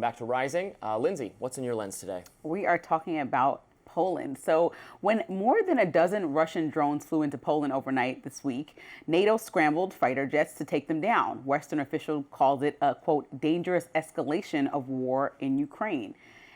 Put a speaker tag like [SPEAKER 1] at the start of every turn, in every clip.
[SPEAKER 1] Welcome back to Rising. Lindsey, what's in your lens today?
[SPEAKER 2] We are talking about Poland. So when more than a dozen Russian drones flew into Poland overnight this week, NATO scrambled fighter jets to take them down. Western officials called it a, quote, dangerous escalation of war in Ukraine.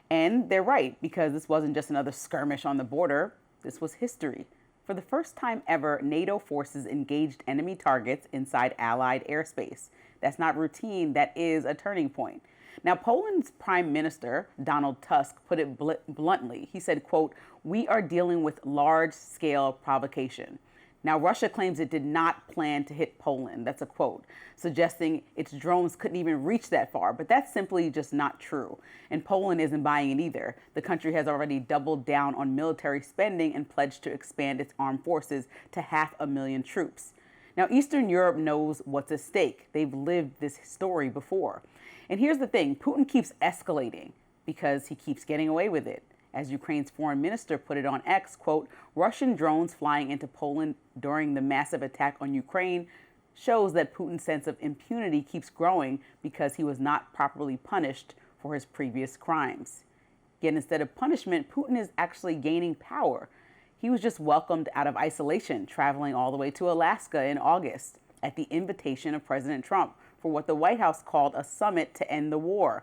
[SPEAKER 2] And they're right, because this wasn't just another skirmish on the border. This was history. For the first time ever, NATO forces engaged enemy targets inside Allied airspace. That's not routine, that is a turning point. Now, Poland's Prime Minister, Donald Tusk, put it bluntly. He said, quote, "We are dealing with large-scale provocation." Now, Russia claims it did not plan to hit Poland. That's a quote, suggesting its drones couldn't even reach that far. But that's simply just not true. And Poland isn't buying it either. The country has already doubled down on military spending and pledged to expand its armed forces to 500,000 troops. Now, Eastern Europe knows what's at stake. They've lived this story before. And here's the thing, Putin keeps escalating because he keeps getting away with it. As Ukraine's foreign minister put it on X, quote, "Russian drones flying into Poland during the massive attack on Ukraine shows that Putin's sense of impunity keeps growing because he was not properly punished for his previous crimes." Yet instead of punishment, Putin is actually gaining power. He was just welcomed out of isolation, traveling all the way to Alaska in August at the invitation of President Trump for what the White House called a summit to end the war.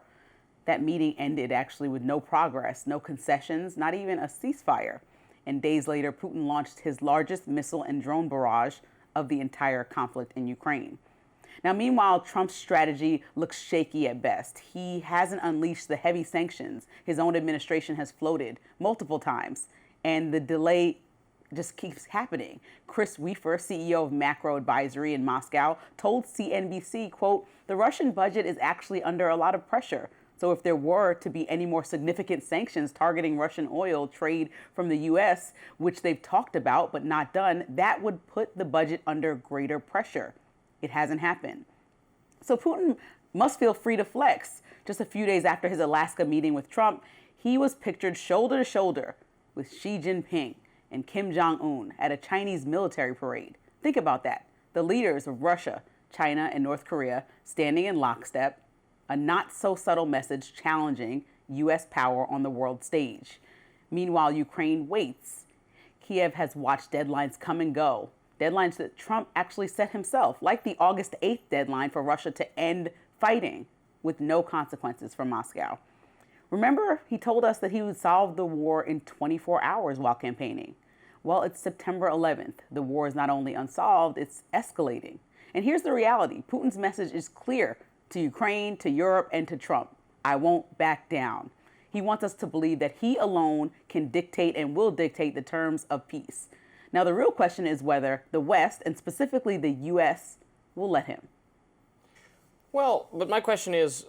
[SPEAKER 2] That meeting ended actually with no progress, no concessions, not even a ceasefire. And days later, Putin launched his largest missile and drone barrage of the entire conflict in Ukraine. Now, meanwhile, Trump's strategy looks shaky at best. He hasn't unleashed the heavy sanctions his own administration has floated multiple times, and the delay just keeps happening. Chris Weaver, CEO of Macro Advisory in Moscow, told CNBC, quote, "The Russian budget is actually under a lot of pressure. So if there were to be any more significant sanctions targeting Russian oil trade from the U.S., which they've talked about but not done, that would put the budget under greater pressure." It hasn't happened. So Putin must feel free to flex. Just a few days after his Alaska meeting with Trump, he was pictured shoulder to shoulder with Xi Jinping and Kim Jong-un at a Chinese military parade. Think about that. The leaders of Russia, China, and North Korea standing in lockstep, a not-so-subtle message challenging U.S. power on the world stage. Meanwhile, Ukraine waits. Kiev has watched deadlines come and go, deadlines that Trump actually set himself, like the August 8th deadline for Russia to end fighting with no consequences for Moscow. Remember, he told us that he would solve the war in 24 hours while campaigning. Well, it's September 11th. The war is not only unsolved, it's escalating. And here's the reality. Putin's message is clear to Ukraine, to Europe, and to Trump. I won't back down. He wants us to believe that he alone can dictate and will dictate the terms of peace. Now, the real question is whether the West, and specifically the U.S., will let him.
[SPEAKER 1] Well, but my question is,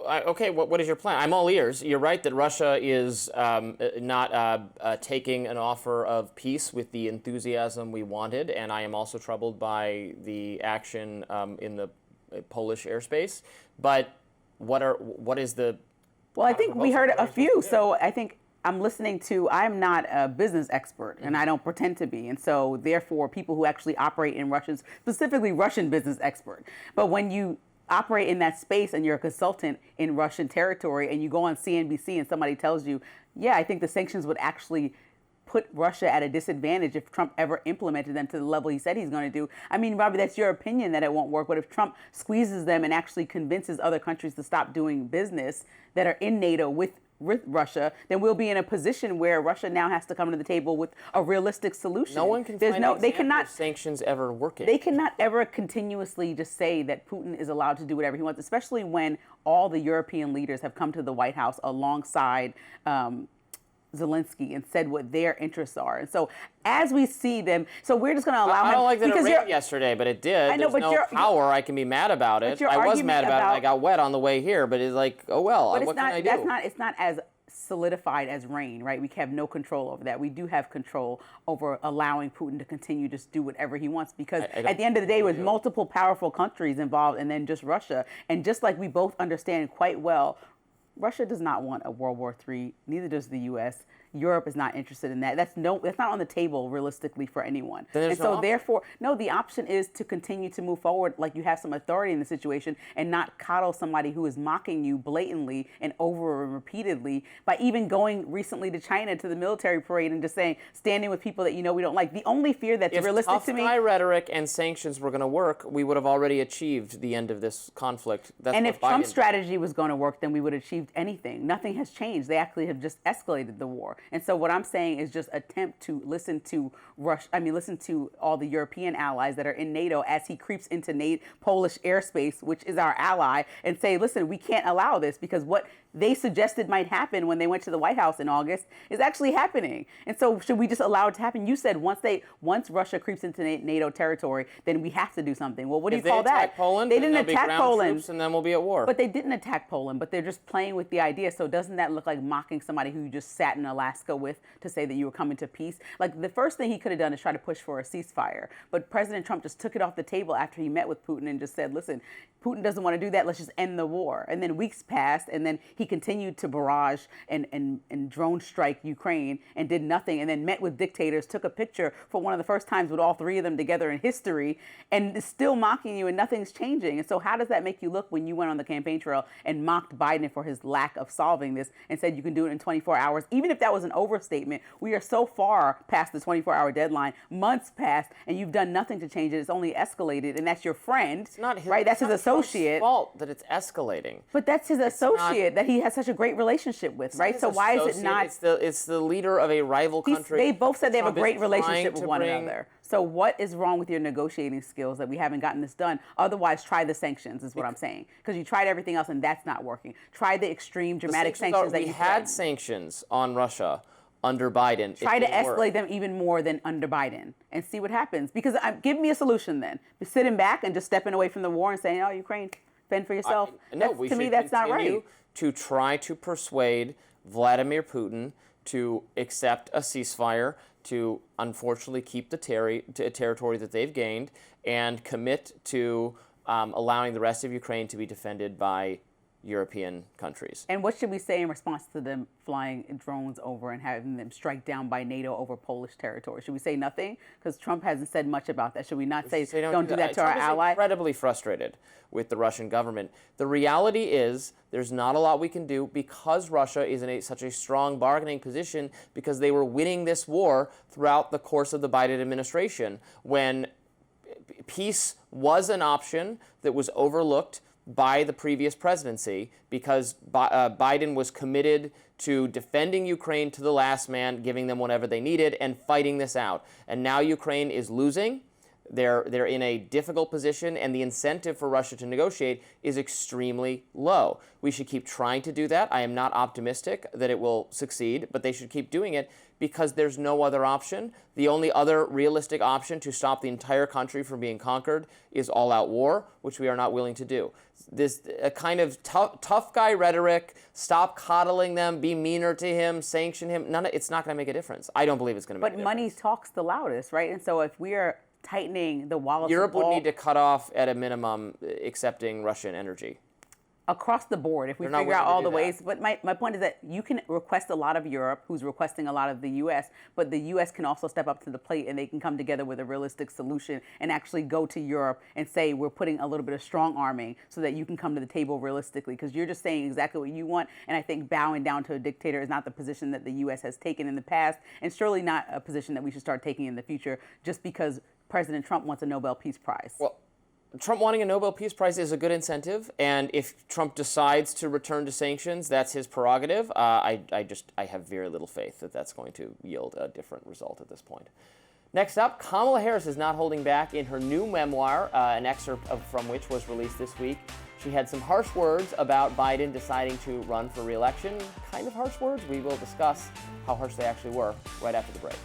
[SPEAKER 1] okay, what is your plan? I'm all ears. You're right that Russia is not taking an offer of peace with the enthusiasm we wanted, and I am also troubled by the action in the Polish airspace. But what is the...
[SPEAKER 2] Well, I think we heard a few, so I think I'm listening to, I'm not a business expert, and I don't pretend to be, and so therefore people who actually operate in Russian, specifically Russian business expert. But when you operate in that space and you're a consultant in Russian territory and you go on CNBC and somebody tells you, yeah, I think the sanctions would actually put Russia at a disadvantage if Trump ever implemented them to the level he said he's going to do. I mean, Robbie, that's your opinion that it won't work. But if Trump squeezes them and actually convinces other countries to stop doing business that are in NATO with Russia, then we'll be in a position where Russia now has to come to the table with a realistic solution.
[SPEAKER 1] No one can find an example of sanctions ever working.
[SPEAKER 2] They cannot ever continuously just say that Putin is allowed to do whatever he wants, especially when all the European leaders have come to the White House alongside Zelensky and said what their interests are. And so as we see them, so we're just going to allow him.
[SPEAKER 1] I don't like that it rained yesterday, but it did.
[SPEAKER 2] I know,
[SPEAKER 1] There's no power. I can be mad about it. I was mad about it. I got wet on the way here, but it's like, oh well, what can I do?
[SPEAKER 2] It's not as solidified as rain, right? We have no control over that. We do have control over allowing Putin to continue to just do whatever he wants, because at the end of the day, with multiple powerful countries involved and then just Russia, and just like we both understand quite well, Russia does not want a World War III, neither does the U.S. Europe is not interested in that. That's not on the table realistically for anyone.
[SPEAKER 1] Then
[SPEAKER 2] and
[SPEAKER 1] no
[SPEAKER 2] so
[SPEAKER 1] option.
[SPEAKER 2] therefore, no, the option is to continue to move forward like you have some authority in the situation and not coddle somebody who is mocking you blatantly and over and repeatedly by even going recently to China to the military parade and just saying, standing with people that we don't like. The only fear that's realistic to me.
[SPEAKER 1] If tough guy rhetoric and sanctions were going to work, we would have already achieved the end of this conflict.
[SPEAKER 2] And if Trump's strategy was going to work, then we would have achieved anything. Nothing has changed. They actually have just escalated the war. And so what I'm saying is just attempt to listen to listen to all the European allies that are in NATO as he creeps into Polish airspace, which is our ally, and say, listen, we can't allow this because what they suggested might happen when they went to the White House in August is actually happening. And so should we just allow it to happen? You said once Russia creeps into NATO territory, then we have to do something. Well, what do you call that?
[SPEAKER 1] If they attack Poland,
[SPEAKER 2] they didn't attack Poland,
[SPEAKER 1] and then we'll be at war.
[SPEAKER 2] But they didn't attack Poland, but they're just playing with the idea. So doesn't that look like mocking somebody who you just sat in Alaska with to say that you were coming to peace? Like the first thing he could have done is try to push for a ceasefire. But President Trump just took it off the table after he met with Putin and just said, listen, Putin doesn't want to do that. Let's just end the war. And then weeks passed, and then he continued to barrage and drone strike Ukraine and did nothing, and then met with dictators, took a picture for one of the first times with all three of them together in history, and is still mocking you, and nothing's changing. And so how does that make you look when you went on the campaign trail and mocked Biden for his lack of solving this and said you can do it in 24 hours? Even if that was an overstatement, we are so far past the 24-hour deadline, months passed, and you've done nothing to change it. It's only escalated, and that's your friend,
[SPEAKER 1] it's not his,
[SPEAKER 2] right? That's his associate.
[SPEAKER 1] Trump's fault that it's escalating.
[SPEAKER 2] But that's his associate that he has such a great relationship with, right? So why is it not?
[SPEAKER 1] It's the leader of a rival country.
[SPEAKER 2] They both said they have a
[SPEAKER 1] Trump
[SPEAKER 2] great
[SPEAKER 1] is
[SPEAKER 2] relationship
[SPEAKER 1] trying
[SPEAKER 2] with one
[SPEAKER 1] to
[SPEAKER 2] another. So what is wrong with your negotiating skills that we haven't gotten this done? Otherwise, try the sanctions is what I'm saying. Because you tried everything else and that's not working. Try the extreme dramatic sanctions that you
[SPEAKER 1] had. We had sanctions on Russia under Biden.
[SPEAKER 2] Try to escalate them even more than under Biden and see what happens. Because give me a solution then. Sitting back and just stepping away from the war and saying, oh, Ukraine, fend for yourself. To me, that's not right.
[SPEAKER 1] To try to persuade Vladimir Putin to accept a ceasefire, to unfortunately keep the territory that they've gained, and commit to allowing the rest of Ukraine to be defended by European countries.
[SPEAKER 2] And what should we say in response to them flying drones over and having them strike down by NATO over Polish territory? Should we say nothing? Because Trump hasn't said much about that. Should we not say don't do that to our ally?
[SPEAKER 1] I'm incredibly frustrated with the Russian government. The reality is there's not a lot we can do because Russia is in such a strong bargaining position because they were winning this war throughout the course of the Biden administration when peace was an option that was overlooked by the previous presidency because Biden was committed to defending Ukraine to the last man, giving them whatever they needed, and fighting this out. And now Ukraine is losing. They're in a difficult position, and the incentive for Russia to negotiate is extremely low. We should keep trying to do that. I am not optimistic that it will succeed, but they should keep doing it because there's no other option. The only other realistic option to stop the entire country from being conquered is all-out war, which we are not willing to do. This kind of tough guy rhetoric, stop coddling them, be meaner to him, sanction him, it's not going to make a difference. I don't believe it's going to make a difference.
[SPEAKER 2] But money talks the loudest, right? And so if we are tightening the wallets,
[SPEAKER 1] Europe would need to cut off at a minimum accepting Russian energy.
[SPEAKER 2] Across the board, if we figure out all the ways. But my point is that you can request a lot of Europe, who's requesting a lot of the U.S., but the U.S. can also step up to the plate and they can come together with a realistic solution and actually go to Europe and say, we're putting a little bit of strong arming so that you can come to the table realistically. Because you're just saying exactly what you want. And I think bowing down to a dictator is not the position that the U.S. has taken in the past, and surely not a position that we should start taking in the future just because President Trump wants a Nobel Peace Prize.
[SPEAKER 1] Well, Trump wanting a Nobel Peace Prize is a good incentive, and if Trump decides to return to sanctions, that's his prerogative. I have very little faith that that's going to yield a different result at this point. Next up, Kamala Harris is not holding back in her new memoir, an excerpt from which was released this week. She had some harsh words about Biden deciding to run for re-election. Kind of harsh words. We will discuss how harsh they actually were right after the break.